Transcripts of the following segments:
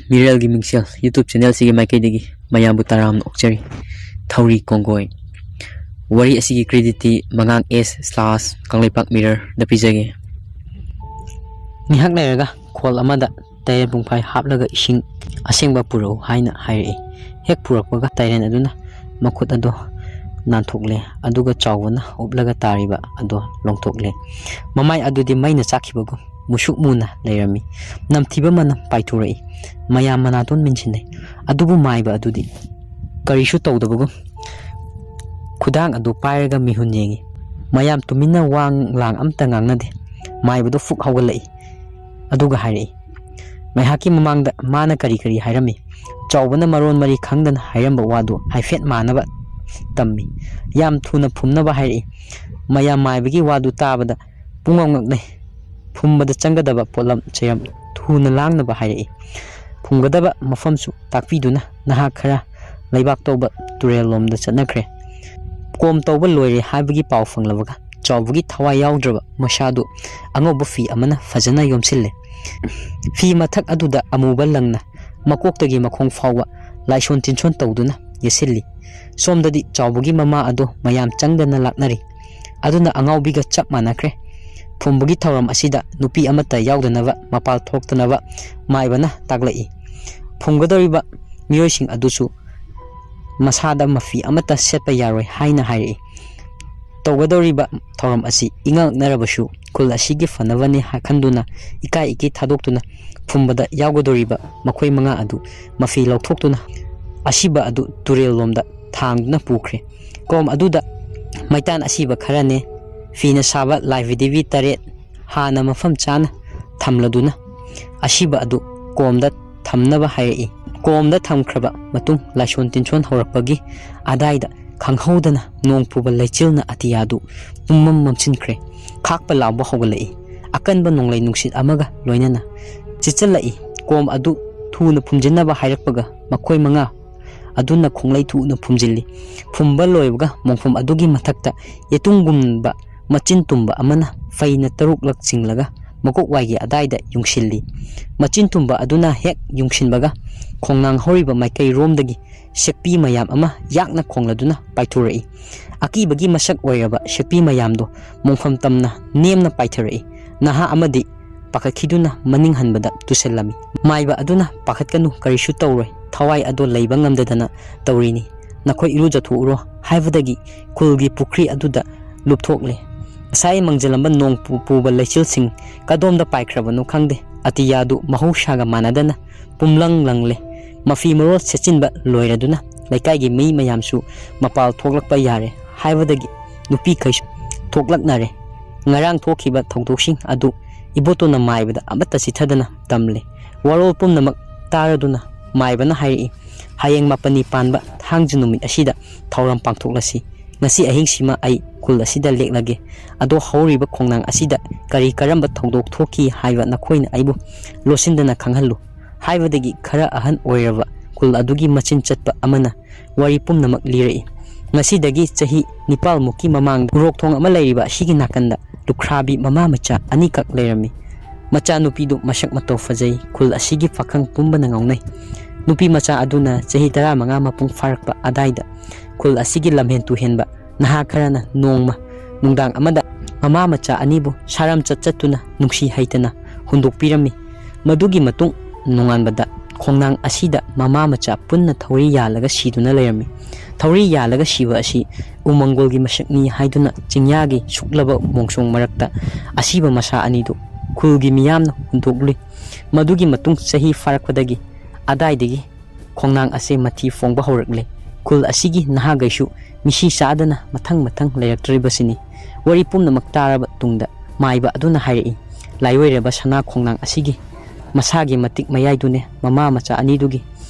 ꯃꯤꯔꯦꯜꯒꯤ ꯃꯤꯡꯁꯦꯜ YouTube ꯆꯦꯅꯦꯜꯁꯤꯒꯤ ꯃꯥꯏꯀꯩꯗꯒꯤ ꯃꯌꯥꯝꯕꯨ ꯇꯔꯥꯝꯅ ꯑꯣꯛꯆꯔꯤ ꯊꯧꯔꯤ ꯀꯣꯡꯒꯣꯏ ꯋꯥꯔꯤ ꯑꯁꯤꯒꯤ ꯀ꯭ꯔꯦꯗꯤꯠꯇꯤ ꯃꯉꯥꯡ S/ ꯀꯪꯂꯩꯄꯥꯛ ꯃꯤꯔꯔꯗ ꯄꯤꯖꯒꯦ ꯉꯥꯏꯍꯥꯛ ꯂꯩꯔꯒ ꯈꯣꯜ ꯑꯃꯗ ꯇꯩꯔꯦꯟ ꯄꯨꯡꯐꯥꯏ ꯍꯥꯞꯂꯒ ꯏꯁꯤꯡ ꯑꯁꯦꯡꯕ ꯄꯨꯔꯛꯎ ꯍꯥꯏꯅ ꯍꯥꯏꯔꯛꯏ ꯍꯦꯛ ꯄꯨꯔꯛꯄꯒ ꯇꯩꯔꯦꯟ ꯑꯗꯨꯅ ꯃꯈꯨꯠ ꯑꯗꯣ ꯅꯥꯟꯊꯣꯛꯂꯦ ꯑꯗꯨꯒ ꯆꯥꯎꯕꯅ ꯎꯞꯂꯒ ꯇꯥꯔꯤꯕ ꯑꯗꯣ ꯂꯣꯡꯊꯣꯛꯂꯦ ꯃꯃꯥꯏ ꯑꯗꯨꯗꯤ ꯃꯩꯅ ꯆꯥꯛꯈꯤꯕꯒꯨꯝ ꯃꯨꯁꯨꯛ ꯃꯨꯅ ꯂꯩꯔꯝꯃꯤ ꯅꯝꯊꯤꯕ ꯃꯅꯝ ꯄꯥꯏꯊꯣꯔꯛꯏ ꯃꯌꯥꯝ ꯃꯅꯥꯇꯣꯟ ꯃꯤꯟꯁꯤꯟꯅꯩ ꯑꯗꯨꯕꯨ ꯃꯥꯏꯕ ꯑꯗꯨꯗꯤ ꯀꯔꯤꯁꯨ ꯇꯧꯗꯕꯒꯨꯝ ꯈꯨꯗꯥꯡ ꯑꯗꯨ ꯄꯥꯏꯔꯒ ꯃꯤꯍꯨꯟ ꯌꯦꯡꯉꯤ ꯃꯌꯥꯝ ꯇꯨꯃꯤꯟꯅ ꯋꯥ ꯂꯥꯡ ꯑꯝꯇ ꯉꯥꯡꯅꯗꯦ ꯃꯥꯏꯕꯗꯣ ꯐꯨꯛ ꯍꯧꯒꯠꯂꯛꯏ ꯑꯗꯨꯒ ꯍꯥꯏꯔꯛꯏ ꯉꯥꯏꯍꯥꯛꯀꯤ ꯃꯃꯥꯡꯗ ꯃꯥꯅ ꯀꯔꯤ ꯀꯔꯤ ꯍꯥꯏꯔꯝꯃꯤ ꯆꯥꯎꯕꯅ ꯃꯔꯣꯟ ꯃꯔꯤ ꯈꯪꯗꯅ ꯍꯥꯏꯔꯝꯕ ꯋꯥꯗꯨ ꯍꯥꯏꯐꯦꯠ ꯃꯥꯟꯅꯕ ꯇꯝꯃꯤ ꯌꯥꯝ ꯊꯨꯅ ꯐꯨꯝꯅꯕ ꯍꯥꯏꯔꯛꯏ ꯃꯌꯥꯝ ꯃꯥꯏꯕꯒꯤ ꯋꯥꯗꯨ ꯇꯥꯕꯗ ꯄꯨꯡꯉꯛ ꯉꯛꯅꯩ ꯐꯨꯝꯕꯗ ꯆꯪꯒꯗꯕ ꯄꯣꯠꯂꯝ ꯆꯩꯔꯝ ꯊꯨꯅ ꯂꯥꯡꯅꯕ ꯍꯥꯏꯔꯛꯏ ꯐꯨꯝꯒꯗꯕ ꯃꯐꯝꯁꯨ ꯇꯥꯛꯄꯤꯗꯨꯅ ꯅꯍꯥꯛ ꯈꯔ ꯂꯩꯕꯥꯛ ꯇꯧꯕ ꯇꯨꯔꯦꯜ ꯂꯣꯝꯗ ꯆꯠꯅꯈ꯭ꯔꯦ ꯀꯣꯝ ꯇꯧꯕ ꯂꯣꯏꯔꯦ ꯍꯥꯏꯕꯒꯤ ꯄꯥꯎ ꯐꯪꯂꯕꯒ ꯆꯥꯎꯕꯒꯤ ꯊꯋꯥꯏ ꯌꯥꯎꯗ꯭ꯔꯕ ꯃꯁꯥꯗꯨ ꯑꯉꯧꯕ ꯐꯤ ꯑꯃꯅ ꯐꯖꯅ ꯌꯣꯝꯁꯤꯜꯂꯦ ꯐꯤ ꯃꯊꯛ ꯑꯗꯨꯗ ꯑꯃꯨꯕ ꯂꯪꯅ ꯃꯀꯣꯛꯇꯒꯤ ꯃꯈꯣꯡ ꯐꯥꯎꯕ ꯂꯥꯏꯁꯣꯟ ꯇꯤꯟꯁꯣꯟ ꯇꯧꯗꯨꯅ ꯌꯦꯠꯁꯤꯜꯂꯤ ꯁꯣꯝꯗꯗꯤ ꯆꯥꯎꯕꯒꯤ ꯃꯃꯥ ꯑꯗꯣ ꯃꯌꯥꯝ ꯆꯪꯗꯅ ꯂꯥꯛꯅꯔꯤ ꯑꯗꯨꯅ ꯑꯉꯥꯎꯕꯤꯒ ꯆꯞ ꯃꯥꯟꯅꯈ꯭ꯔꯦ ꯐꯨꯝꯕꯒꯤ ꯊꯧꯔꯝ ꯑꯁꯤꯗ ꯅꯨꯄꯤ ꯑꯃꯠꯇ ꯌꯥꯎꯗꯅꯕ ꯃꯄꯥꯜ ꯊꯣꯛꯇꯅꯕ ꯃꯥꯏꯕꯅ ꯇꯥꯛꯂꯛꯏ ꯐꯨꯝꯒꯗꯧꯔꯤꯕ ꯃꯤꯑꯣꯏꯁꯤꯡ ꯑꯗꯨꯁꯨ ꯃꯁꯥꯗ ꯃꯐꯤ ꯑꯃꯠꯇ ꯁꯦꯠꯄ ꯌꯥꯔꯣꯏ ꯍꯥꯏꯅ ꯍꯥꯏꯔꯛꯏ ꯇꯧꯒꯗꯧꯔꯤꯕ ꯊꯧꯔꯝ ꯑꯁꯤ ꯏꯉꯛꯅꯔꯕꯁꯨ ꯈꯨꯜ ꯑꯁꯤꯒꯤ ꯐꯅꯕꯅꯤ ꯈꯟꯗꯨꯅ ꯏꯀꯥꯏ ꯏꯀꯤ ꯊꯥꯗꯣꯛꯇꯨꯅ ꯐꯨꯝꯕꯗ ꯌꯥꯎꯒꯗꯧꯔꯤꯕ ꯃꯈꯣꯏ ꯃꯉꯥ ꯑꯗꯨ ꯃꯐꯤ ꯂꯧꯊꯣꯛꯇꯨꯅ ꯑꯁꯤꯕ ꯑꯗꯨ ꯇꯨꯔꯦꯜ ꯂꯣꯝꯗ ꯊꯥꯡꯗꯨꯅ ꯄꯨꯈ꯭ꯔꯦ ꯀꯣꯝ ꯑꯗꯨꯗ ꯃꯩꯇꯥꯟ ꯑꯁꯤꯕ ꯈꯔꯅꯦ ꯐꯤꯅ ꯁꯥꯕ ꯂꯥꯏꯚꯤꯗꯤꯕꯤ 8 ꯍꯥꯟꯅ ꯃꯐꯝ ꯆꯥꯅ ꯊꯝꯂꯗꯨꯅ ꯑꯁꯤꯕ ꯑꯗꯨ ꯀꯣꯝꯗ ꯊꯝꯅꯕ ꯍꯥꯏꯔꯛꯏ ꯀꯣꯝꯗ ꯊꯝꯈ꯭ꯔꯕ ꯃꯇꯨꯡ ꯂꯥꯏꯁꯣꯟ ꯇꯤꯟꯁꯣꯟ ꯍꯧꯔꯛꯄꯒꯤ ꯑꯗꯥꯏꯗ ꯈꯪꯍꯧꯗꯅ ꯅꯣꯡ ꯄꯨꯕ ꯂꯩꯆꯤꯜꯅ ꯑꯇꯤꯌꯥꯗꯨ ꯄꯨꯝꯃꯝ ꯃꯝꯁꯤꯟꯈ꯭ꯔꯦ ꯈꯥꯛꯄ ꯂꯥꯎꯕ ꯍꯧꯒꯠꯂꯛꯏ ꯑꯀꯟꯕ ꯅꯣꯡꯂꯩ ꯅꯨꯡꯁꯤꯠ ꯑꯃꯒ ꯂꯣꯏꯅꯅ ꯆꯤꯠꯆꯜꯂꯛꯏ ꯀꯣꯝ ꯑꯗꯨ ꯊꯨꯅ ꯐꯨꯝꯖꯤꯟꯅꯕ ꯍꯥꯏꯔꯛꯄꯒ ꯃꯈꯣꯏ ꯃꯉꯥ ꯑꯗꯨꯅ ꯈꯣꯡꯂꯩ ꯊꯨꯅ ꯐꯨꯝꯖꯤꯜꯂꯤ ꯐꯨꯝꯕ ꯂꯣꯏꯕꯒ ꯃꯣꯡꯐꯝ ꯑꯗꯨꯒꯤ ꯃꯊꯛꯇ ꯌꯦꯇꯨꯝꯒꯨꯝꯕ ꯃꯆꯤꯟ ꯇꯨꯝꯕ ꯑꯃꯅ ꯐꯩꯅ 6ꯂꯛ ꯆꯤꯡꯂꯒ ꯃꯀꯣꯛ ꯋꯥꯏꯒꯤ ꯑꯗꯥꯏꯗ ꯌꯨꯡꯁꯤꯜꯂꯤ ꯃꯆꯤꯟ ꯇꯨꯝꯕ ꯑꯗꯨꯅ ꯍꯦꯛ ꯌꯨꯡꯁꯤꯟꯕꯒ ꯈꯣꯡꯅꯥꯡ ꯍꯧꯔꯤꯕ ꯃꯥꯏꯀꯩꯔꯣꯝꯗꯒꯤ ꯁꯦꯛꯄꯤ ꯃꯌꯥꯝ ꯑꯃ ꯌꯥꯛꯅ ꯈꯣꯡꯂꯗꯨꯅ ꯄꯥꯏꯊꯣꯔꯛꯏ ꯑꯀꯤꯕꯒꯤ ꯃꯁꯛ ꯑꯣꯏꯔꯕ ꯁꯦꯛꯄꯤ ꯃꯌꯥꯝꯗꯣ ꯃꯣꯡꯐꯝ ꯇꯝꯅ ꯅꯦꯝꯅ ꯄꯥꯏꯊꯔꯛꯏ ꯅꯍꯥ ꯑꯃꯗꯤ ꯄꯥꯈꯠꯈꯤꯗꯨꯅ ꯃꯅꯤꯡ ꯍꯟꯕꯗ ꯇꯨꯁꯤꯜꯂꯝꯃꯤ ꯃꯥꯏꯕ ꯑꯗꯨꯅ ꯄꯥꯈꯠꯀꯅꯨ ꯀꯔꯤꯁꯨ ꯇꯧꯔꯣꯏ ꯊꯋꯥꯏ ꯑꯗꯣ ꯂꯩꯕ ꯉꯝꯗꯗꯅ ꯇꯧꯔꯤꯅꯤ ꯅꯈꯣꯏ ꯏꯔꯨꯖꯊꯣꯛꯎꯔꯣ ꯍꯥꯏꯕꯗꯒꯤ ꯈꯨꯜꯒꯤ ꯄꯨꯈ꯭ꯔꯤ ꯑꯗꯨꯗ ꯂꯨꯞꯊꯣꯛꯂꯦ ꯉꯁꯥꯏ ꯃꯪꯖꯤꯜꯂꯝꯕ ꯅꯣꯡ ꯄꯨꯕ ꯂꯩꯆꯤꯜꯁꯤꯡ ꯀꯗꯣꯝꯗ ꯄꯥꯏꯈ꯭ꯔꯕꯅꯣ ꯈꯪꯗꯦ ꯑꯇꯤꯌꯥꯗꯨ ꯃꯍꯧꯁꯥꯒ ꯃꯥꯟꯅꯗꯅ ꯄꯨꯝꯂꯪ ꯂꯪꯂꯦ ꯃꯐꯤ ꯃꯔꯣꯜ ꯁꯦꯠꯆꯤꯟꯕ ꯂꯣꯏꯔꯗꯨꯅ ꯂꯩꯀꯥꯏꯒꯤ ꯃꯤ ꯃꯌꯥꯝꯁꯨ ꯃꯄꯥꯜ ꯊꯣꯛꯂꯛꯄ ꯌꯥꯔꯦ ꯍꯥꯏꯕꯗꯒꯤ ꯅꯨꯄꯤꯈꯩꯁꯨ ꯊꯣꯛꯂꯛꯅꯔꯦ ꯉꯔꯥꯡ ꯊꯣꯛꯈꯤꯕ ꯊꯧꯗꯣꯛꯁꯤꯡ ꯑꯗꯨ ꯏꯕꯣꯇꯣꯅ ꯃꯥꯏꯕꯗ ꯑꯃꯠꯇ ꯆꯤꯊꯗꯅ ꯇꯝꯂꯦ ꯋꯥꯔꯣꯜ ꯄꯨꯝꯅꯃꯛ ꯇꯥꯔꯗꯨꯅ ꯃꯥꯏꯕꯅ ꯍꯥꯏꯔꯛꯏ ꯍꯌꯦꯡ 9ꯅꯤ ꯄꯥꯟꯕ ꯊꯥꯡꯖ ꯅꯨꯃꯤꯠ ꯑꯁꯤꯗ ꯊꯧꯔꯝ ꯄꯥꯡꯊꯣꯛꯂꯁꯤ ꯉꯁꯤ ꯑꯍꯤꯡꯁꯤꯃ ꯑꯩ ꯈꯨꯜ ꯑꯁꯤꯗ ꯂꯦꯛꯂꯒꯦ ꯑꯗꯣ ꯍꯧꯔꯤꯕ ꯈꯣꯡꯅꯥꯡ ꯑꯁꯤꯗ ꯀꯔꯤ ꯀꯔꯝꯕ ꯊꯧꯗꯣꯛ ꯊꯣꯛꯈꯤ ꯍꯥꯏꯕ ꯅꯈꯣꯏꯅ ꯑꯩꯕꯨ ꯂꯣꯠꯁꯤꯟꯗꯅ ꯈꯪꯍꯜꯂꯨ ꯍꯥꯏꯕꯗꯒꯤ ꯈꯔ ꯑꯍꯟ ꯑꯣꯏꯔꯕ ꯈꯨꯜ ꯑꯗꯨꯒꯤ ꯃꯆꯤꯟ ꯆꯠꯄ ꯑꯃꯅ ꯋꯥꯔꯤ ꯄꯨꯝꯅꯃꯛ ꯂꯤꯔꯛꯏ ꯉꯁꯤꯗꯒꯤ ꯆꯍꯤ 9 ꯃꯃꯥꯡꯗ ꯎꯔꯣꯛꯊꯣꯡ ꯑꯃ ꯂꯩꯔꯤꯕ ꯑꯁꯤꯒꯤ ꯅꯥꯀꯟꯗ ꯂꯨꯈ꯭ꯔꯥꯕꯤ ꯃꯃꯥ ꯃꯆꯥ ꯑꯅꯤꯈꯛ ꯂꯩꯔꯝꯃꯤ ꯃꯆꯥꯅꯨꯄꯤꯗꯨ ꯃꯁꯛ ꯃꯇꯧ ꯐꯖꯩ ꯈꯨꯜ ꯑꯁꯤꯒꯤ ꯄꯥꯈꯪ ꯄꯨꯝꯕꯅ ꯉꯥꯎꯅꯩ ꯅꯨꯄꯤ ꯃꯆꯥ ꯑꯗꯨꯅ ꯆꯍꯤ 15 ꯃꯄꯨꯡ ꯐꯥꯔꯛꯄ ꯑꯗꯥꯏꯗ ꯈꯨꯜ ꯑꯁꯤꯒꯤ ꯂꯝꯍꯦꯟ ꯇꯨꯍꯦꯟꯕ ꯅꯍꯥ ꯈꯔꯅ ꯅꯣꯡꯃ ꯅꯨꯡꯗꯥꯡ ꯑꯃꯗ ꯃꯃꯥ ꯃꯆꯥ ꯑꯅꯤꯕꯨ ꯁꯥꯔꯝ ꯆꯠꯇꯨꯅ ꯅꯨꯡꯁꯤ ꯍꯩꯇꯅ ꯍꯨꯟꯗꯣꯛꯄꯤꯔꯝꯃꯤ ꯃꯗꯨꯒꯤ ꯃꯇꯨꯡ ꯅꯣꯡꯉꯥꯟꯕꯗ ꯈꯣꯡꯅꯥꯡ ꯑꯁꯤꯗ ꯃꯃꯥ ꯃꯆꯥ ꯄꯨꯟꯅ ꯊꯧꯔꯤ ꯌꯥꯜꯂꯒ ꯁꯤꯗꯨꯅ ꯂꯩꯔꯝꯃꯤ ꯊꯧꯔꯤ ꯌꯥꯜꯂꯒ ꯁꯤꯕ ꯑꯁꯤ ꯎꯃꯪꯒꯣꯜꯒꯤ ꯃꯁꯛꯅꯤ ꯍꯥꯏꯗꯨꯅ ꯆꯤꯡꯌꯥꯒꯤ ꯁꯨꯛꯂꯕ ꯃꯣꯡꯁꯣꯡ ꯃꯔꯛꯇ ꯑꯁꯤꯕ ꯃꯁꯥ ꯑꯅꯤꯗꯨ ꯈꯨꯜꯒꯤ ꯃꯤꯌꯥꯝꯅ ꯍꯨꯟꯗꯣꯛꯂꯨꯏ ꯃꯗꯨꯒꯤ ꯃꯇꯨꯡ ꯆꯍꯤ ꯐꯥꯔꯛꯄꯗꯒꯤ ꯑꯗꯥꯏꯗꯒꯤ ꯈꯣꯡꯅꯥꯡ ꯑꯁꯤ ꯃꯊꯤ ꯐꯣꯡꯕ ꯍꯧꯔꯛꯂꯦ ꯈꯨꯜ ꯑꯁꯤꯒꯤ ꯅꯍꯥꯒꯩꯁꯨ ꯃꯤꯁꯤ ꯆꯥꯗꯅ ꯃꯊꯪ ꯂꯩꯔꯛꯇ꯭ꯔꯤꯕꯁꯤꯅꯤ ꯋꯥꯔꯤ ꯄꯨꯝꯅꯃꯛ ꯇꯥꯔꯕ ꯇꯨꯡꯗ ꯃꯥꯏꯕ ꯑꯗꯨꯅ ꯍꯥꯏꯔꯛꯏ ꯂꯥꯏꯑꯣꯏꯔꯕ ꯁꯅꯥ ꯈꯣꯡꯅꯥꯡ ꯑꯁꯤꯒꯤ ꯃꯁꯥꯒꯤ ꯃꯇꯤꯛ ꯃꯌꯥꯏꯗꯨꯅꯦ ꯃꯃꯥ ꯃꯆꯥ ꯑꯅꯤꯗꯨꯒꯤ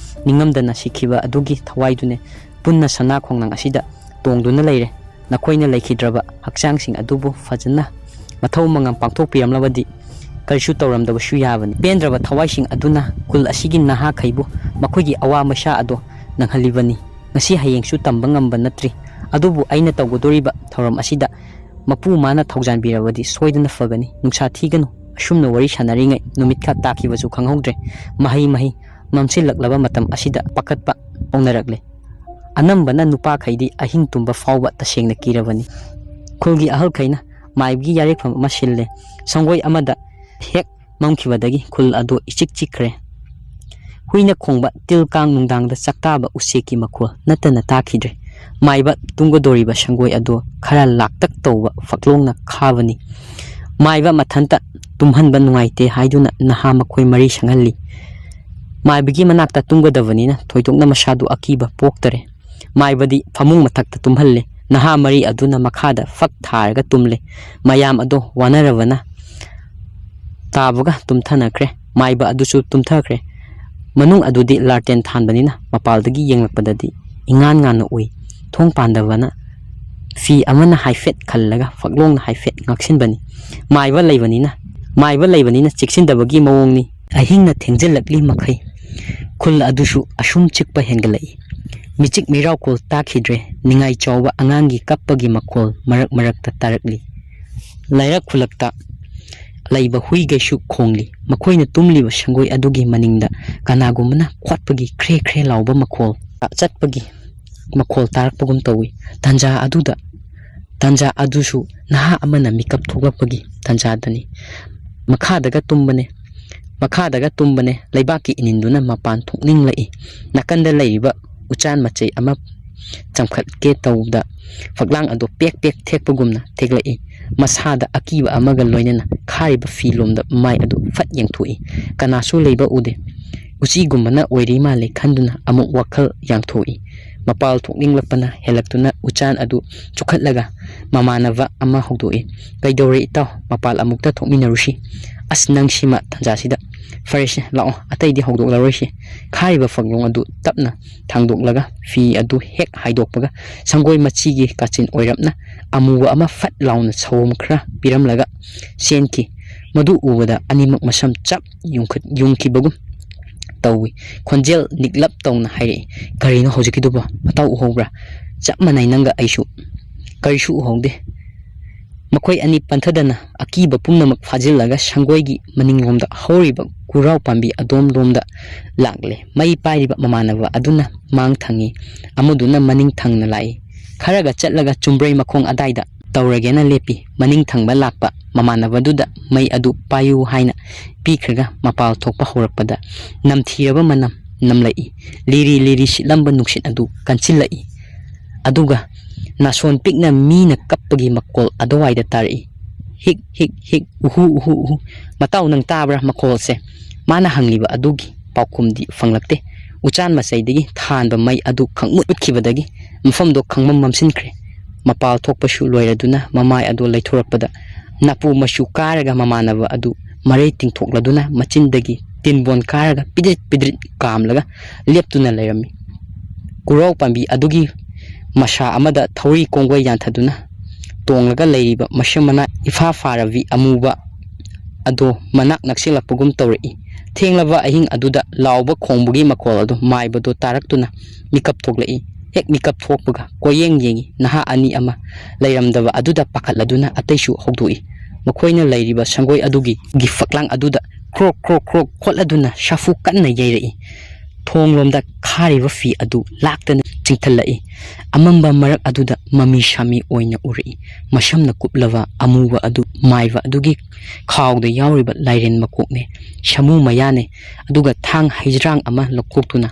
ꯅꯤꯡꯉꯝꯗꯅ ꯁꯤꯈꯤꯕ ꯑꯗꯨꯒꯤ ꯊꯋꯥꯏꯗꯨꯅꯦ ꯄꯨꯟꯅ ꯁꯅꯥ ꯈꯣꯡꯅꯥꯡ ꯑꯁꯤꯗ ꯇꯣꯡꯗꯨꯅ ꯂꯩꯔꯦ ꯅꯈꯣꯏꯅ ꯂꯩꯈꯤꯗ꯭ꯔꯕ ꯍꯛꯆꯥꯡꯁꯤꯡ ꯑꯗꯨꯕꯨ ꯐꯖꯅ ꯃꯊꯧ ꯃꯉꯝ ꯄꯥꯡꯊꯣꯛꯄꯤꯔꯝꯂꯕꯗꯤ ꯀꯔꯤꯁꯨ ꯇꯧꯔꯝꯗꯕꯁꯨ ꯌꯥꯕꯅꯤ ꯄꯦꯟꯗ꯭ꯔꯕ ꯊꯋꯥꯏꯁꯤꯡ ꯑꯗꯨꯅ ꯈꯨꯜ ꯑꯁꯤꯒꯤ ꯅꯍꯥꯈꯩꯕꯨ ꯃꯈꯣꯏꯒꯤ ꯑꯋꯥ ꯃꯩꯁꯥ ꯑꯗꯣ ꯅꯪꯍꯜꯂꯤꯕꯅꯤ ꯉꯁꯤ ꯍꯌꯦꯡꯁꯨ ꯇꯝꯕ ꯉꯝꯕ ꯅꯠꯇ꯭ꯔꯤ ꯑꯗꯨꯕꯨ ꯑꯩꯅ ꯇꯧꯒꯗꯧꯔꯤꯕ ꯊꯧꯔꯝ ꯑꯁꯤꯗ ꯃꯄꯨ ꯃꯥꯅ ꯊꯧꯖꯥꯟꯕꯤꯔꯕꯗꯤ ꯁꯣꯏꯗꯅ ꯐꯒꯅꯤ ꯅꯨꯡꯁꯥ ꯊꯤꯒꯅꯨ ꯑꯁꯨꯝꯅ ꯋꯥꯔꯤ ꯁꯥꯟꯅꯔꯤꯉꯩ ꯅꯨꯃꯤꯠ ꯈꯔ ꯇꯥꯈꯤꯕꯁꯨ ꯈꯪꯍꯧꯗ꯭ꯔꯦ꯫ ꯃꯍꯩ ꯃꯝꯁꯤꯜꯂꯛꯂꯕ ꯃꯇꯝ ꯑꯁꯤꯗ ꯄꯥꯈꯠꯄ ꯍꯧꯅꯔꯛꯂꯦ꯫ ꯑꯅꯝꯕꯅ ꯅꯨꯄꯥꯈꯩꯗꯤ ꯑꯍꯤꯡ ꯇꯨꯝꯕ ꯐꯥꯎꯕ ꯇꯁꯦꯡꯅ ꯀꯤꯔꯕꯅꯤ꯫ ꯈꯨꯜꯒꯤ ꯑꯍꯜꯈꯩꯅ ꯃꯥꯏꯕꯒꯤ ꯌꯥꯔꯦꯛꯐꯝ ꯑꯃ ꯁꯤꯜꯂꯦ꯫ ꯁꯪꯒꯣꯏ ꯑꯃꯗ ꯍꯦꯛ ꯃꯝꯈꯤꯕꯗꯒꯤ ꯈꯨꯜ ꯑꯗꯨ ꯏꯆꯤꯛ ꯆꯤꯛꯈ꯭ꯔꯦ꯫ ꯍꯨꯏꯅ ꯈꯣꯡꯕ, ꯇꯤꯜ ꯀꯥꯡ ꯅꯨꯡꯗꯥꯡꯗ ꯆꯥꯛꯇꯥꯕ ꯎꯆꯦꯛꯀꯤ ꯃꯈꯣꯜ ꯅꯠꯇꯅ ꯇꯥꯈꯤꯗ꯭ꯔꯦ꯫ ꯃꯥꯏꯕ ꯇꯨꯝꯒꯗꯧꯔꯤꯕ ꯁꯪꯒꯣꯏ ꯑꯗꯨ ꯈꯔ ꯂꯥꯛꯇꯛ ꯇꯧꯕ ꯐꯛꯂꯣꯡꯅ ꯈꯥꯕꯅꯤ꯫ ꯃꯥꯏꯕ ꯃꯊꯟꯇ ꯇꯨꯝꯍꯟꯕ ꯅꯨꯡꯉꯥꯏꯇꯦ ꯍꯥꯏꯗꯨꯅ ꯅꯍꯥ ꯃꯈꯣꯏ ꯃꯔꯤ ꯁꯪꯍꯜꯂꯤ꯫ ꯃꯥꯏꯕꯒꯤ ꯃꯅꯥꯛꯇ ꯇꯨꯝꯒꯗꯕꯅꯤꯅ ꯊꯣꯏꯗꯣꯛꯅ ꯃꯁꯥꯗꯨ ꯑꯀꯤꯕ ꯄꯣꯛꯇꯔꯦ꯫ ꯃꯥꯏꯕꯗꯤ ꯐꯃꯨꯡ ꯃꯊꯛꯇ ꯇꯨꯝꯍꯜꯂꯦ꯫ ꯅꯍꯥ ꯃꯔꯤ ꯑꯗꯨꯅ ꯃꯈꯥꯗ ꯐꯛ ꯊꯥꯔꯒ ꯇꯨꯝꯂꯦ꯫ ꯃꯌꯥꯝ ꯑꯗꯣ ꯋꯥꯅꯔꯕꯅ ꯇꯥꯕꯒ ꯇꯨꯝꯊꯅꯈ꯭ꯔꯦ꯫ ꯃꯥꯏꯕ ꯑꯗꯨꯁꯨ ꯇꯨꯝꯊꯈ꯭ꯔꯦ꯫ ꯃꯅꯨꯡ ꯑꯗꯨꯗꯤ ꯂꯥꯔꯇꯦꯟ ꯊꯥꯟꯕꯅꯤꯅ ꯃꯄꯥꯜꯗꯒꯤ ꯌꯦꯡꯂꯛꯄꯗꯗꯤ ꯏꯉꯥꯟ ꯉꯥꯟꯅ ꯎꯏ꯫ ꯊꯣꯡ ꯄꯥꯟꯗꯕꯅ ꯐꯤ ꯑꯃꯅ ꯍꯥꯏꯐꯦꯠ ꯈꯜꯂꯒ ꯐꯛꯂꯣꯡꯅ ꯍꯥꯏꯐꯦꯠ ꯉꯛꯁꯤꯟꯕꯅꯤ꯫ ꯃꯥꯏꯕ ꯂꯩꯕꯅꯤꯅ ꯆꯦꯛꯁꯤꯟꯗꯕꯒꯤ ꯃꯑꯣꯡꯅꯤ꯫ ꯑꯍꯤꯡꯅ ꯊꯦꯡꯖꯤꯜꯂꯛꯂꯤ ꯃꯈꯩ ꯈꯨꯜ ꯑꯗꯨꯁꯨ ꯑꯁꯨꯝ ꯆꯤꯛꯄ ꯍꯦꯟꯒꯠꯂꯛꯏ꯫ ꯃꯤꯆꯤꯛ ꯃꯤꯔꯥꯎꯈꯣꯜ ꯇꯥꯈꯤꯗ꯭ꯔꯦ꯫ ꯅꯤꯡꯉꯥꯏ ꯆꯥꯎꯕ ꯑꯉꯥꯡꯒꯤ ꯀꯞꯄꯒꯤ ꯃꯈꯣꯜ ꯃꯔꯛ ꯃꯔꯛꯇ ꯇꯥꯔꯛꯂꯤ꯫ ꯂꯩꯔꯛ ꯈꯨꯜꯂꯛꯇ ꯂꯩꯕ ꯍꯨꯏꯈꯩꯁꯨ ꯈꯣꯡꯂꯤ꯫ ꯃꯈꯣꯏꯅ ꯇꯨꯝꯂꯤꯕ ꯁꯪꯒꯣꯏ ꯑꯗꯨꯒꯤ ꯃꯅꯤꯡꯗ ꯀꯅꯥꯒꯨꯝꯕꯅ ꯈꯣꯠꯄꯒꯤ ꯈ꯭ꯔꯦ ꯈ꯭ꯔꯦ ꯂꯥꯎꯕ ꯃꯈꯣꯜ, ꯆꯠꯄꯒꯤ ꯃꯈꯣꯜ ꯇꯥꯔꯛꯄꯒꯨꯝ ꯇꯧꯏ꯫ ꯇꯥꯟꯖꯥ ꯑꯗꯨꯁꯨ ꯅꯍꯥ ꯑꯃꯅ ꯃꯤꯀꯞ ꯊꯣꯛꯂꯛꯄꯒꯤ ꯇꯥꯟꯖꯥꯗꯅꯤ꯫ ꯃꯈꯥꯗꯒ ꯇꯨꯝꯕꯅꯦ꯫ ꯂꯩꯕꯥꯛꯀꯤ ꯏꯅꯤꯟꯗꯨꯅ ꯃꯄꯥꯟ ꯊꯣꯛꯅꯤꯡꯂꯛꯏ꯫ ꯅꯥꯀꯟꯗ ꯂꯩꯔꯤꯕ ꯎꯆꯥꯟ ꯃꯆꯩ ꯑꯃ ꯆꯪꯈꯠꯀꯦ ꯇꯧꯕꯗ ꯐꯛꯂꯥꯡ ꯑꯗꯨ ꯄꯦꯛ ꯄꯦꯛ ꯊꯦꯛꯄꯒꯨꯝꯅ ꯊꯦꯛꯂꯛꯏ꯫ ꯃꯁꯥꯗ ꯑꯀꯤꯕ ꯑꯃꯒ ꯂꯣꯏꯅꯅ ꯈꯥꯔꯤꯕ ꯐꯤꯂꯣꯝꯗ ꯃꯥꯏ ꯑꯗꯨ ꯐꯠ ꯌꯦꯡꯊꯣꯛꯏ꯫ ꯀꯅꯥꯁꯨ ꯂꯩꯕ ꯎꯗꯦ꯫ ꯎꯆꯤꯒꯨꯝꯕꯅ ꯑꯣꯏꯔꯤ ꯃꯥꯜꯂꯦ ꯈꯟꯗꯨꯅ ꯑꯃꯨꯛ ꯋꯥꯈꯜ ꯌꯥꯡꯊꯣꯛꯏ꯫ ꯃꯄꯥꯜ ꯊꯣꯛꯅꯤꯡꯂꯛꯄꯅ ꯍꯦꯜꯂꯛꯇꯨꯅ ꯎꯆꯥꯟ ꯑꯗꯨ ꯆꯨꯞꯈꯠꯂꯒ ꯃꯃꯥꯟꯅꯕ ꯑꯃ ꯍꯧꯗꯣꯛꯏ꯫ "ꯀꯩꯗꯧꯔꯦ ꯏꯇꯥꯎ? ꯃꯄꯥꯜ ꯑꯃꯨꯛꯇ ꯊꯣꯛꯃꯤꯟꯅꯔꯨꯁꯤ꯫ ꯑꯁ ꯅꯪ ꯁꯤꯃ ꯇꯥꯟꯖꯥꯁꯤꯗ꯫ ꯐꯔꯦꯁꯦ ꯂꯥꯛꯑꯣ, ꯑꯇꯩꯗꯤ ꯍꯧꯗꯣꯛꯂꯔꯣꯏꯁꯦ"꯫ ꯈꯥꯔꯤꯕ ꯐꯛꯂꯣꯡ ꯑꯗꯨ ꯇꯞꯅ ꯊꯥꯡꯗꯣꯛꯂꯒ ꯐꯤ ꯑꯗꯨ ꯍꯦꯛ ꯍꯥꯏꯗꯣꯛꯄꯒ ꯁꯪꯒꯣꯏ ꯃꯆꯤꯒꯤ ꯀꯥꯆꯤꯟ ꯑꯣꯏꯔꯞꯅ ꯑꯃꯨꯕ ꯑꯃ ꯐꯠ ꯂꯥꯎꯅ ꯁꯑꯣꯝ ꯈꯔ ꯄꯤꯔꯝꯂꯒ ꯆꯦꯟꯈꯤ꯫ ꯃꯗꯨ ꯎꯕꯗ ꯑꯅꯤꯃꯛ ꯃꯁꯝ ꯆꯞ ꯌꯨꯡꯈꯤꯕꯒꯨꯝ ꯇꯧꯏ꯫ ꯈꯣꯟꯖꯦꯜ ꯅꯤꯛꯂꯞ ꯇꯧꯅ ꯍꯥꯏꯔꯛꯏ, "ꯀꯔꯤꯅꯣ ꯍꯧꯖꯤꯛꯀꯤꯗꯨꯕꯣ? ꯃꯇꯥꯎ ꯎꯍꯧꯕ꯭ꯔꯥ?" "ꯆꯞ ꯃꯥꯟꯅꯩ ꯅꯪꯒ ꯑꯩꯁꯨ꯫ ꯀꯔꯤꯁꯨ ꯎꯍꯧꯗꯦ"꯫ ꯃꯈꯣꯏ ꯑꯅꯤ ꯄꯟꯊꯗꯅ ꯑꯀꯤꯕ ꯄꯨꯝꯅꯃꯛ ꯐꯥꯖꯤꯜꯂꯒ ꯁꯪꯒꯣꯏꯒꯤ ꯃꯅꯤꯡꯂꯣꯝꯗ ꯍꯧꯔꯤꯕ ꯀꯨꯔꯥꯎ ꯄꯥꯝꯕꯤ ꯑꯗꯣꯝꯂꯣꯝꯗ ꯂꯥꯛꯂꯦ꯫ ꯃꯩ ꯄꯥꯏꯔꯤꯕ ꯃꯃꯥꯟꯅꯕ ꯑꯗꯨꯅ ꯃꯥꯡ ꯊꯪꯉꯤ, ꯑꯃꯗꯨꯅ ꯃꯅꯤꯡ ꯊꯪꯅ ꯂꯥꯛꯏ꯫ ꯈꯔꯒ ꯆꯠꯂꯒ ꯆꯨꯝꯕ꯭ꯔꯩ ꯃꯈꯣꯡ ꯑꯗꯥꯏꯗ ꯇꯧꯔꯒꯦꯅ ꯂꯦꯞꯄꯤ꯫ ꯃꯅꯤꯡ ꯊꯪꯕ ꯂꯥꯛꯄ ꯃꯃꯥꯟꯅꯕꯗꯨꯗ ꯃꯩ ꯑꯗꯨ ꯄꯥꯏꯌꯨ ꯍꯥꯏꯅ ꯄꯤꯈ꯭ꯔꯒ ꯃꯄꯥꯜ ꯊꯣꯛꯄ ꯍꯧꯔꯛꯄꯗ ꯅꯝꯊꯤꯔꯕ ꯃꯅꯝ ꯅꯝꯂꯛꯏ꯫ ꯂꯤꯔꯤ ꯂꯤꯔꯤ ꯁꯤꯠꯂꯝꯕ ꯅꯨꯡꯁꯤꯠ ꯑꯗꯨ ꯀꯟꯁꯤꯜꯂꯛꯏ꯫ ꯑꯗꯨꯒ ꯅꯥꯁꯣꯟ ꯄꯤꯛꯅ ꯃꯤꯅ ꯀꯞꯄꯒꯤ ꯃꯈꯣꯜ ꯑꯗꯨꯋꯥꯏꯗ ꯇꯥꯔꯛꯏ꯫ "ꯍꯤꯛ ꯍꯤꯛ ꯍꯤꯛ, ꯎꯍꯨ ꯎꯍꯨ ꯎꯍꯨ"꯫ "ꯃꯇꯥꯎ ꯅꯪ ꯇꯥꯕ꯭ꯔꯥ ꯃꯈꯣꯜꯁꯦ"꯫ ꯃꯥꯅ ꯍꯪꯂꯤꯕ ꯑꯗꯨꯒꯤ ꯄꯥꯎꯈꯨꯝꯗꯤ ꯐꯪꯂꯛꯇꯦ꯫ ꯎꯆꯥꯟ ꯃꯆꯩꯗꯒꯤ ꯊꯥꯟꯕ ꯃꯩ ꯑꯗꯨ ꯈꯪꯃꯨꯠ ꯃꯨꯠꯈꯤꯕꯗꯒꯤ ꯃꯐꯝꯗꯣ ꯈꯪꯃꯝ ꯃꯝꯁꯤꯟꯈ꯭ꯔꯦ꯫ ꯃꯄꯥꯜ ꯊꯣꯛꯄꯁꯨ ꯂꯣꯏꯔꯗꯨꯅ ꯃꯃꯥꯏ ꯑꯗꯨ ꯂꯩꯊꯣꯔꯛꯄꯗ ꯅꯥꯄꯨ ꯃꯆꯨ ꯀꯥꯔꯒ ꯃꯃꯥꯟꯅꯕ ꯑꯗꯨ ꯃꯔꯩ ꯇꯤꯡꯊꯣꯛꯂꯗꯨꯅ ꯃꯆꯤꯟꯗꯒꯤ ꯇꯤꯟꯕꯣꯟ ꯀꯥꯔꯒ ꯄꯤꯗ꯭ꯔꯤꯠ ꯄꯤꯗ꯭ꯔꯤꯠ ꯀꯥꯝꯂꯒ ꯂꯦꯞꯇꯨꯅ ꯂꯩꯔꯝꯃꯤ꯫ ꯀꯨꯔꯥꯎ ꯄꯥꯝꯕꯤ ꯑꯗꯨꯒꯤ ꯃꯁꯥ ꯑꯃꯗ ꯊꯧꯔꯤ ꯀꯣꯡꯒꯣꯏ ꯌꯥꯟꯊꯗꯨꯅ ꯇꯣꯡꯂꯒ ꯂꯩꯔꯤꯕ ꯃꯁꯝ ꯃꯅꯥ ꯏꯐꯥ ꯐꯥꯔꯕꯤ ꯑꯃꯨꯕ ꯑꯗꯣ ꯃꯅꯥꯛ ꯅꯛꯁꯤꯜꯂꯛꯄꯒꯨꯝ ꯇꯧꯔꯛꯏ꯫ ꯊꯦꯡꯂꯕ ꯑꯍꯤꯡ ꯑꯗꯨꯗ ꯂꯥꯎꯕ ꯈꯣꯡꯕꯒꯤ ꯃꯈꯣꯜ ꯑꯗꯨ ꯃꯥꯏꯕꯗꯣ ꯇꯥꯔꯛꯇꯨꯅ ꯃꯤꯀꯞ ꯊꯣꯛꯂꯛꯏ꯫ ꯍꯦꯛ ꯃꯤꯀꯞ ꯊꯣꯛꯄꯒ ꯀꯣꯏꯌꯦꯡ ꯌꯦꯡꯉꯤ꯫ ꯅꯍꯥ ꯑꯅꯤ ꯑꯃ ꯂꯩꯔꯝꯗꯕ ꯑꯗꯨꯗ ꯄꯥꯈꯠꯂꯗꯨꯅ ꯑꯇꯩꯁꯨ ꯍꯧꯗꯣꯛꯏ꯫ ꯃꯈꯣꯏꯅ ꯂꯩꯔꯤꯕ ꯁꯪꯒꯣꯏ ꯑꯗꯨꯒꯤ ꯐꯛꯂꯥꯡ ꯑꯗꯨꯗ ꯈ꯭ꯔꯣꯛ ꯈ꯭ꯔꯣꯛ ꯈ꯭ꯔꯣꯛ ꯈꯣꯠꯂꯗꯨꯅ ꯁꯥꯐꯨ ꯀꯟꯅ ꯌꯩꯔꯛꯏ꯫ ꯊꯣꯡꯂꯣꯝꯗ ꯈꯥꯔꯤꯕ ꯐꯤ ꯑꯗꯨ ꯂꯥꯛꯇꯅ ꯆꯤꯡꯊꯜꯂꯛꯏ꯫ ꯑꯃꯝꯕ ꯃꯔꯛ ꯑꯗꯨꯗ ꯃꯃꯤ ꯁꯥꯃꯤ ꯑꯣꯏꯅ ꯎꯔꯛꯏ꯫ ꯃꯁꯝꯅ ꯀꯨꯞꯂꯕ ꯑꯃꯨꯕ ꯑꯗꯨ ꯃꯥꯏꯕ ꯑꯗꯨꯒꯤ ꯈꯥꯎꯗ ꯌꯥꯎꯔꯤꯕ ꯂꯥꯏꯔꯦꯟ ꯃꯀꯣꯛꯅꯦ, ꯁꯥꯃꯨ ꯃꯌꯥꯅꯦ꯫ ꯑꯗꯨꯒ ꯊꯥꯡ ꯍꯩꯖ꯭ꯔꯥꯡ ꯑꯃ ꯂꯧꯊꯣꯛꯇꯨꯅ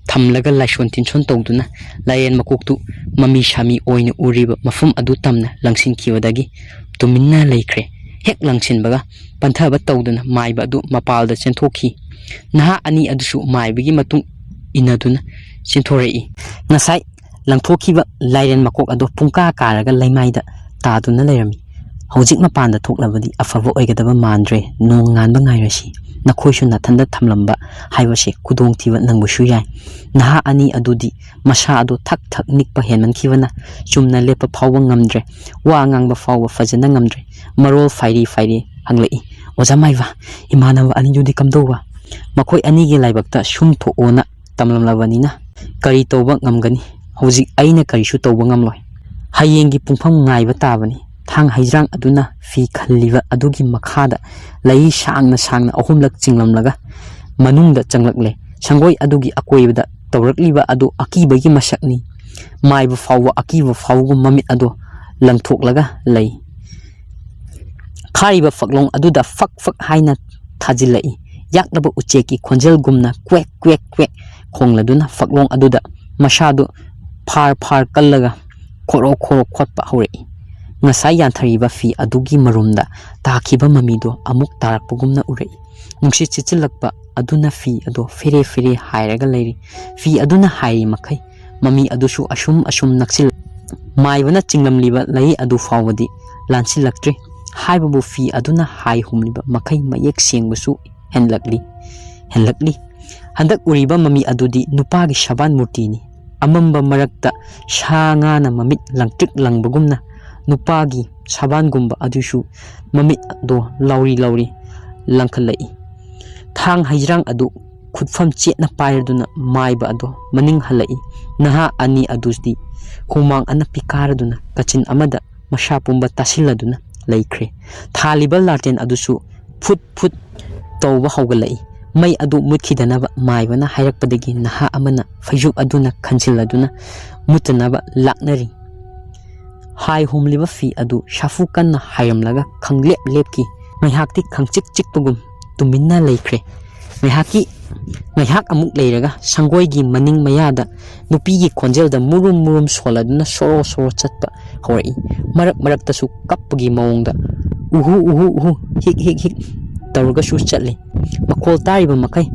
ꯊꯝꯂꯒ ꯂꯥꯏꯁꯣꯟ ꯇꯤꯟꯁꯣꯟ ꯇꯧꯗꯨꯅ ꯂꯥꯏꯔꯦꯟ ꯃꯀꯣꯛꯇꯨ ꯃꯃꯤ ꯁꯥꯃꯤ ꯑꯣꯏꯅ ꯎꯔꯤꯕ ꯃꯐꯝ ꯑꯗꯨ ꯇꯝꯅ ꯂꯪꯁꯤꯟꯈꯤꯕꯗꯒꯤ ꯇꯨꯃꯤꯟꯅ ꯂꯩꯈ꯭ꯔꯦ꯫ ꯍꯦꯛ ꯂꯪꯁꯤꯟꯕꯒ ꯄꯟꯊꯕ ꯇꯧꯗꯨꯅ ꯃꯥꯏꯕ ꯑꯗꯨ ꯃꯄꯥꯜꯗ ꯆꯦꯟꯊꯣꯛꯈꯤ꯫ ꯅꯍꯥ ꯑꯅꯤ ꯑꯗꯨꯁꯨ ꯃꯥꯏꯕꯒꯤ ꯃꯇꯨꯡ ꯏꯟꯅꯗꯨꯅ ꯆꯦꯟꯊꯣꯔꯛꯏ꯫ ꯉꯁꯥꯏ ꯂꯪꯊꯣꯛꯈꯤꯕ ꯂꯥꯏꯔꯦꯟ ꯃꯀꯣꯛ ꯑꯗꯨ ꯄꯨꯡꯀꯥ ꯀꯥꯔꯒ ꯂꯩꯃꯥꯏꯗ ꯇꯥꯗꯨꯅ ꯂꯩꯔꯝꯃꯤ꯫ "ꯍꯧꯖꯤꯛ ꯃꯄꯥꯟꯗ ꯊꯣꯛꯂꯕꯗꯤ ꯑꯐꯕ ꯑꯣꯏꯒꯗꯕ ꯃꯥꯟꯗ꯭ꯔꯦ꯫ ꯅꯣꯡ ꯉꯥꯟꯕ ꯉꯥꯏꯔꯁꯤ꯫ ꯅꯈꯣꯏꯁꯨ ꯅꯥꯊꯟꯗ ꯊꯝꯂꯝꯕ ꯍꯥꯏꯕꯁꯦ ꯈꯨꯗꯣꯡꯊꯤꯕ ꯅꯪꯕꯁꯨ ꯌꯥꯏ"꯫ ꯅꯍꯥ ꯑꯅꯤ ꯑꯗꯨꯗꯤ ꯃꯁꯥ ꯑꯗꯨ ꯊꯛ ꯊꯛ ꯅꯤꯛꯄ ꯍꯦꯟꯃꯟꯈꯤꯕꯅ ꯆꯨꯝꯅ ꯂꯦꯞꯄ ꯐꯥꯎꯕ ꯉꯝꯗ꯭ꯔꯦ, ꯋꯥ ꯉꯥꯡꯕ ꯐꯥꯎꯕ ꯐꯖꯅ ꯉꯝꯗ꯭ꯔꯦ꯫ ꯃꯔꯣꯜ ꯐꯥꯏꯔꯤ ꯐꯥꯏꯔꯤ ꯍꯪꯂꯛꯏ, "ꯑꯣꯖꯥ ꯃꯥꯏꯕ, ꯏꯃꯥꯟꯅꯕ ꯑꯅꯤꯗꯨꯗꯤ ꯀꯝꯗꯧꯕ"꯫ "ꯃꯈꯣꯏ ꯑꯅꯤꯒꯤ ꯂꯥꯏꯕꯛꯇ ꯁꯨꯝ ꯊꯣꯛꯑꯣꯅ ꯇꯝꯂꯝꯂꯕꯅꯤꯅ ꯀꯔꯤ ꯇꯧꯕ ꯉꯝꯒꯅꯤ? ꯍꯧꯖꯤꯛ ꯑꯩꯅ ꯀꯔꯤꯁꯨ ꯇꯧꯕ ꯉꯝꯂꯣꯏ꯫ ꯍꯌꯦꯡꯒꯤ ꯄꯨꯡꯐꯝ ꯉꯥꯏꯕ ꯇꯥꯕꯅꯤ"꯫ ꯊꯥꯡ ꯍꯩꯖ꯭ꯔꯥꯡ ꯑꯗꯨꯅ ꯐꯤ ꯈꯜꯂꯤꯕ ꯑꯗꯨꯒꯤ ꯃꯈꯥꯗ ꯂꯩ ꯁꯥꯡꯅ ꯁꯥꯡꯅ ꯑꯍꯨꯝꯂꯛ ꯆꯤꯡꯂꯝꯂꯒ ꯃꯅꯨꯡꯗ ꯆꯪꯂꯛꯂꯦ. ꯁꯪꯒꯣꯏ ꯑꯗꯨꯒꯤ ꯑꯀꯣꯏꯕꯗ ꯇꯧꯔꯛꯂꯤꯕ ꯑꯗꯨ ꯑꯀꯤꯕꯒꯤ ꯃꯁꯛꯅꯤ. ꯃꯥꯏꯕ ꯐꯥꯎꯕ ꯑꯀꯤꯕ ꯐꯥꯎꯕꯒꯨꯝ ꯃꯃꯤꯠ ꯑꯗꯨ ꯂꯪꯊꯣꯛꯂꯒ ꯂꯩ. ꯈꯥꯔꯤꯕ ꯐꯛꯂꯣꯡ ꯑꯗꯨꯗ ꯐꯛ ꯐꯛ ꯍꯥꯏꯅ ꯊꯥꯖꯤꯜꯂꯛꯏ. ꯌꯥꯛꯂꯕ ꯎꯆꯦꯛꯀꯤ ꯈꯣꯟꯖꯦꯜꯒꯨꯝꯅ ꯀ꯭ꯋꯦꯛ ꯀ꯭ꯋꯦꯛ ꯀ꯭ꯋꯦꯛ ꯈꯣꯡꯂꯗꯨꯅ ꯐꯛꯂꯣꯡ ꯑꯗꯨꯗ ꯃꯁꯥꯗꯨ ꯐꯥꯔ ꯐꯥꯔ ꯀꯜꯂꯒ ꯈꯣꯔꯣ ꯈꯣꯔꯣ ꯈꯣꯠꯄ ꯍꯧꯔꯛꯏ. ꯉꯁꯥꯏ ꯌꯥꯟꯊꯔꯤꯕ ꯐꯤ ꯑꯗꯨꯒꯤ ꯃꯔꯨꯝꯗ ꯇꯥꯈꯤꯕ ꯃꯃꯤꯗꯣ ꯑꯃꯨꯛ ꯇꯥꯔꯛꯄꯒꯨꯝꯅ ꯎꯔꯛꯏ. ꯅꯨꯡꯁꯤꯠ ꯁꯤꯠꯆꯤꯜꯂꯛꯄ ꯑꯗꯨꯅ ꯐꯤ ꯑꯗꯨ ꯐꯦꯔꯦ ꯐꯦꯔꯦ ꯍꯥꯏꯔꯒ ꯂꯩꯔꯤ. ꯐꯤ ꯑꯗꯨꯅ ꯍꯥꯏꯔꯤ ꯃꯈꯩ ꯃꯃꯤ ꯑꯗꯨꯁꯨ ꯑꯁꯨꯝ ꯅꯛꯁꯤꯜ. ꯃꯥꯏꯕꯅ ꯆꯤꯡꯂꯝꯂꯤꯕ ꯂꯩ ꯑꯗꯨ ꯐꯥꯎꯕꯗꯤ ꯂꯥꯟꯁꯤꯜꯂꯛꯇ꯭ꯔꯤ. ꯍꯥꯏꯕꯕꯨ ꯐꯤ ꯑꯗꯨꯅ ꯍꯥꯏ ꯍꯨꯝꯂꯤꯕ ꯃꯈꯩ ꯃꯌꯦꯛ ꯁꯦꯡꯕꯁꯨ ꯍꯦꯟꯂꯛꯂꯤ. ꯍꯟꯗꯛ ꯎꯔꯤꯕ ꯃꯃꯤ ꯑꯗꯨꯗꯤ ꯅꯨꯄꯥꯒꯤ ꯁꯕꯥꯟ ꯃꯨꯔꯇꯤꯅꯤ. ꯑꯃꯝꯕ ꯃꯔꯛꯇ ꯁꯥ ꯉꯥꯅ ꯃꯃꯤꯠ ꯂꯪꯇ꯭ꯔꯤꯛ ꯂꯪꯕꯒꯨꯝꯅ ꯅꯨꯄꯥꯒꯤ ꯁꯕꯥꯟꯒꯨꯝꯕ ꯑꯗꯨꯁꯨ ꯃꯃꯤꯠ ꯑꯗꯣ ꯂꯥꯎꯔꯤ ꯂꯥꯎꯔꯤ ꯂꯪꯈꯠꯂꯛꯏ. ꯊꯥꯡ ꯍꯩꯖ꯭ꯔꯥꯡ ꯑꯗꯨ ꯈꯨꯠꯐꯝ ꯆꯦꯠꯅ ꯄꯥꯏꯔꯗꯨꯅ ꯃꯥꯏꯕ ꯑꯗꯣ ꯃꯅꯤꯡ ꯍꯜꯂꯛꯏ. ꯅꯍꯥ ꯑꯅꯤ ꯑꯗꯨꯗꯤ ꯍꯨꯃꯥꯡ ꯑꯅꯞꯄꯤ ꯀꯥꯔꯗꯨꯅ ꯀꯥꯆꯤꯟ ꯑꯃꯗ ꯃꯁꯥ ꯄꯨꯝꯕ ꯇꯥꯁꯤꯜꯂꯗꯨꯅ ꯂꯩꯈ꯭ꯔꯦ. ꯊꯥꯜꯂꯤꯕ ꯂꯥꯇꯦꯟ ꯑꯗꯨꯁꯨ ꯐꯨꯠ ꯐꯨꯠ ꯇꯧꯕ ꯍꯧꯒꯠꯂꯛꯏ. ꯃꯩ ꯑꯗꯨ ꯃꯨꯠꯈꯤꯗꯅꯕ ꯃꯥꯏꯕꯅ ꯍꯥꯏꯔꯛꯄꯗꯒꯤ ꯅꯍꯥ ꯑꯃꯅ ꯐꯩꯖꯨꯞ ꯑꯗꯨꯅ ꯈꯟꯖꯤꯜꯂꯗꯨꯅ ꯃꯨꯠꯇꯅꯕ ꯂꯥꯛꯅꯔꯤ. ꯍꯥꯏ ꯍꯨꯝꯂꯤꯕ ꯐꯤ ꯑꯗꯨ ꯁꯥꯐꯨ ꯀꯟꯅ ꯍꯥꯏꯔꯝꯂꯒ ꯈꯪꯂꯦꯞ ꯂꯦꯞꯈꯤ. ꯉꯥꯏꯍꯥꯛꯇꯤ ꯈꯪꯆꯤꯛ ꯆꯤꯛꯄꯒꯨꯝ ꯇꯨꯃꯤꯟꯅ ꯂꯩꯈ꯭ꯔꯦ. ꯉꯥꯏꯍꯥꯛ ꯑꯃꯨꯛ ꯂꯩꯔꯒ ꯁꯪꯒꯣꯏꯒꯤ ꯃꯅꯤꯡ ꯃꯌꯥꯗ ꯅꯨꯄꯤꯒꯤ ꯈꯣꯟꯖꯦꯜꯗ ꯃꯨꯔꯨꯝ ꯃꯨꯔꯨꯝ ꯁꯣꯜꯂꯗꯨꯅ ꯁꯣꯔꯣ ꯁꯣꯔꯣ ꯆꯠꯄ ꯍꯧꯔꯛꯏ. ꯃꯔꯛ ꯃꯔꯛꯇꯁꯨ ꯀꯞꯄꯒꯤ ꯃꯑꯣꯡꯗ ꯎꯍꯨ ꯎꯍꯨ ꯎꯍꯨ ꯍꯤꯛ ꯍꯤꯛ ꯍꯤꯛ ꯇꯧꯔꯒꯁꯨ ꯆꯠꯂꯤ. ꯃꯈꯣꯜ ꯇꯥꯔꯤꯕ ꯃꯈꯩ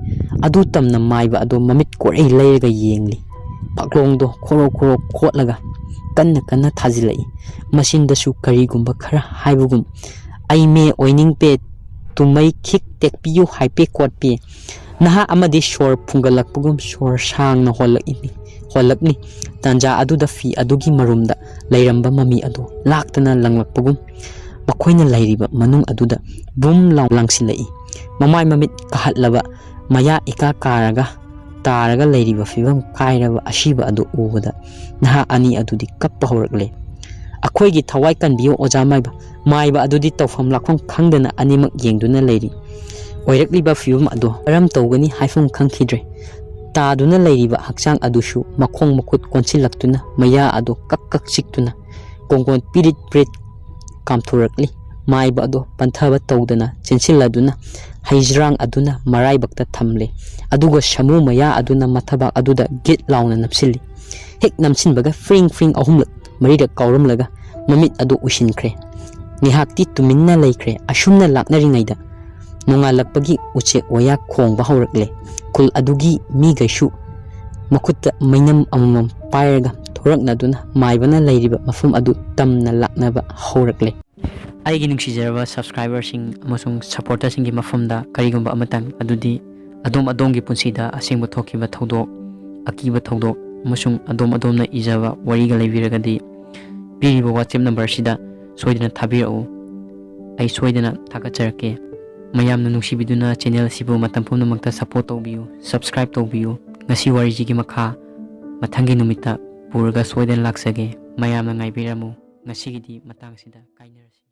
ꯑꯗꯨ ꯇꯝꯅ ꯃꯥꯏꯕ ꯑꯗꯣ ꯃꯃꯤꯠ ꯀꯣꯔꯩ ꯂꯩꯔꯒ ꯌꯦꯡꯂꯤ. ꯐꯛꯂꯣꯡꯗꯣ ꯈꯣꯔꯣ ꯈꯣꯔꯣ ꯈꯣꯠꯂꯒ ꯀꯟꯅ ꯀꯟꯅ ꯊꯥꯖꯤꯜꯂꯛꯏ. ꯃꯆꯤꯟꯗꯁꯨ ꯀꯔꯤꯒꯨꯝꯕ ꯈꯔ ꯍꯥꯏꯕꯒꯨꯝ ꯑꯩꯃꯦ ꯑꯣꯏꯅꯤꯡꯄꯦ ꯇꯨꯃꯩ ꯈꯤꯛ ꯇꯦꯛꯄꯤꯌꯨ ꯍꯥꯏꯄꯦ ꯀꯣꯠꯄꯦ. ꯅꯍꯥ ꯑꯃꯗꯤ ꯁꯣꯔ ꯐꯨꯡꯒꯠꯂꯛꯄꯒꯨꯝ ꯁꯣꯔ ꯁꯥꯡꯅ ꯍꯣꯜꯂꯛꯂꯤ. ꯇꯥꯟꯖꯥ ꯑꯗꯨꯗ ꯐꯤ ꯑꯗꯨꯒꯤ ꯃꯔꯨꯝꯗ ꯂꯩꯔꯝꯕ ꯃꯃꯤ ꯑꯗꯨ ꯂꯥꯛꯇꯅ ꯂꯪꯂꯛꯄꯒꯨꯝ ꯃꯈꯣꯏꯅ ꯂꯩꯔꯤꯕ ꯃꯅꯨꯡ ꯑꯗꯨꯗ ꯕꯨꯝ ꯂꯥꯎ ꯂꯪꯁꯤꯜꯂꯛꯏ. ꯃꯃꯥꯏ ꯃꯃꯤꯠ ꯀꯥꯍꯠꯂꯕ ꯃꯌꯥ ꯏꯀꯥ ꯀꯥꯔꯒ ꯇꯥꯔꯒ ꯂꯩꯔꯤꯕ ꯐꯤꯕꯝ ꯀꯥꯏꯔꯕ ꯑꯁꯤꯕ ꯑꯗꯨ ꯎꯕꯗ ꯅꯍꯥ ꯑꯅꯤ ꯑꯗꯨꯗꯤ ꯀꯞꯄ ꯍꯧꯔꯛꯂꯦ. ꯑꯩꯈꯣꯏꯒꯤ ꯊꯋꯥꯏ ꯀꯟꯕꯤꯌꯨ ꯑꯣꯖꯥ ꯃꯥꯏꯕ. ꯃꯥꯏꯕ ꯑꯗꯨꯗꯤ ꯇꯧꯐꯝ ꯂꯥꯛꯐꯝ ꯈꯪꯗꯅ ꯑꯅꯤꯃꯛ ꯌꯦꯡꯗꯨꯅ ꯂꯩꯔꯤ. ꯑꯣꯏꯔꯛꯂꯤꯕ ꯐꯤꯕꯝ ꯑꯗꯨ ꯀꯔꯝ ꯇꯧꯒꯅꯤ ꯍꯥꯏꯐꯝ ꯈꯪꯈꯤꯗ꯭ꯔꯦ. ꯇꯥꯗꯨꯅ ꯂꯩꯔꯤꯕ ꯍꯛꯆꯥꯡ ꯑꯗꯨꯁꯨ ꯃꯈꯣꯡ ꯃꯈꯨꯠ ꯀꯣꯟꯁꯤꯜꯂꯛꯇꯨꯅ ꯃꯌꯥ ꯑꯗꯨ ꯀꯛ ꯀꯛ ꯆꯤꯛꯇꯨꯅ ꯀꯣꯡꯒꯣꯟ ꯄꯤꯔꯤꯠ ꯄꯤꯔꯤꯠ ꯀꯥꯝꯊꯣꯔꯛꯂꯤ. ꯃꯥꯏꯕ ꯑꯗꯣ ꯄꯟꯊꯕ ꯇꯧꯗꯅ ꯆꯦꯟꯁꯤꯜꯂꯗꯨꯅ ꯍꯩꯖ꯭ꯔꯥꯡ ꯑꯗꯨꯅ ꯃꯔꯥꯏꯕꯛꯇ ꯊꯝꯂꯦ. ꯑꯗꯨꯒ ꯁꯥꯃꯨ ꯃꯌꯥ ꯑꯗꯨꯅ ꯃꯊꯕꯥꯛ ꯑꯗꯨꯗ ꯒꯤꯠ ꯂꯥꯎꯅ ꯅꯞꯁꯤꯜꯂꯤ. ꯍꯦꯛ ꯅꯝꯁꯤꯟꯕꯒ ꯐ꯭ꯔꯤꯡ ꯐ꯭ꯔꯤꯡ ꯑꯍꯨꯝꯂꯛ ꯃꯔꯤꯔꯛ ꯀꯥꯎꯔꯝꯂꯒ ꯃꯃꯤꯠ ꯑꯗꯨ ꯎꯏꯁꯤꯟꯈ꯭ꯔꯦ. ꯉꯥꯏꯍꯥꯛꯇꯤ ꯇꯨꯃꯤꯟꯅ ꯂꯩꯈ꯭ꯔꯦ. ꯑꯁꯨꯝꯅ ꯂꯥꯛꯅꯔꯤꯉꯩꯗ ꯅꯣꯡꯉꯥꯜꯂꯛꯄꯒꯤ ꯎꯆꯦꯛ ꯋꯥꯌꯥ ꯈꯣꯡꯕ ꯍꯧꯔꯛꯂꯦ. ꯈꯨꯜ ꯑꯗꯨꯒꯤ ꯃꯤꯒꯩꯁꯨ ꯃꯈꯨꯠꯇ ꯃꯩꯅꯝ ꯑꯃꯃꯝ ꯄꯥꯏꯔꯒ ꯊꯣꯔꯛꯅꯗꯨꯅ ꯃꯥꯏꯕꯅ ꯂꯩꯔꯤꯕ ꯃꯐꯝ ꯑꯗꯨ ꯇꯝꯅ ꯂꯥꯛꯅꯕ ꯍꯧꯔꯛꯂꯦ. ꯑꯩꯒꯤ ꯅꯨꯡꯁꯤꯖꯔꯕ ꯁꯕꯁꯀ꯭ꯔꯥꯏꯕꯔꯁꯤꯡ ꯑꯃꯁꯨꯡ ꯁꯄꯣꯔꯇꯔꯁꯤꯡꯒꯤ ꯃꯐꯝꯗ ꯀꯔꯤꯒꯨꯝꯕ ꯑꯃꯇꯪ ꯑꯗꯨꯗꯤ ꯑꯗꯣꯝꯒꯤ ꯄꯨꯟꯁꯤꯗ ꯑꯁꯦꯡꯕ ꯊꯣꯛꯈꯤꯕ ꯊꯧꯗꯣꯛ, ꯑꯀꯤꯕ ꯊꯧꯗꯣꯛ ꯑꯃꯁꯨꯡ ꯑꯗꯣꯝꯅ ꯏꯖꯕ ꯋꯥꯔꯤꯒ ꯂꯩꯕꯤꯔꯒꯗꯤ ꯄꯤꯔꯤꯕ WhatsApp ꯅꯝꯕꯔꯁꯤꯗ ꯁꯣꯏꯗꯅ ꯊꯥꯕꯤꯔꯛꯎ. ꯑꯩ ꯁꯣꯏꯗꯅ ꯊꯥꯒꯠꯆꯔꯛꯀꯦ. ꯃꯌꯥꯝꯅ ꯅꯨꯡꯁꯤꯕꯤꯗꯨꯅ ꯆꯦꯅꯦꯜ ꯑꯁꯤꯕꯨ ꯃꯇꯝ ꯄꯨꯝꯅꯃꯛꯇ ꯁꯄꯣꯔꯠ ꯇꯧꯕꯤꯌꯨ, ꯁꯕꯁꯀ꯭ꯔꯥꯏꯕ ꯇꯧꯕꯤꯌꯨ. ꯉꯁꯤ ꯋꯥꯔꯤꯁꯤꯒꯤ ꯃꯈꯥ ꯃꯊꯪꯒꯤ ꯅꯨꯃꯤꯠꯇ ꯄꯨꯔꯒ ꯁꯣꯏꯗꯅ ꯂꯥꯛꯆꯒꯦ. ꯃꯌꯥꯝꯅ ꯉꯥꯏꯕꯤꯔꯝꯃꯨ. ꯉꯁꯤꯒꯤꯗꯤ ꯃꯇꯥꯡꯁꯤꯗ ꯀꯥꯏꯅꯔꯁꯤ.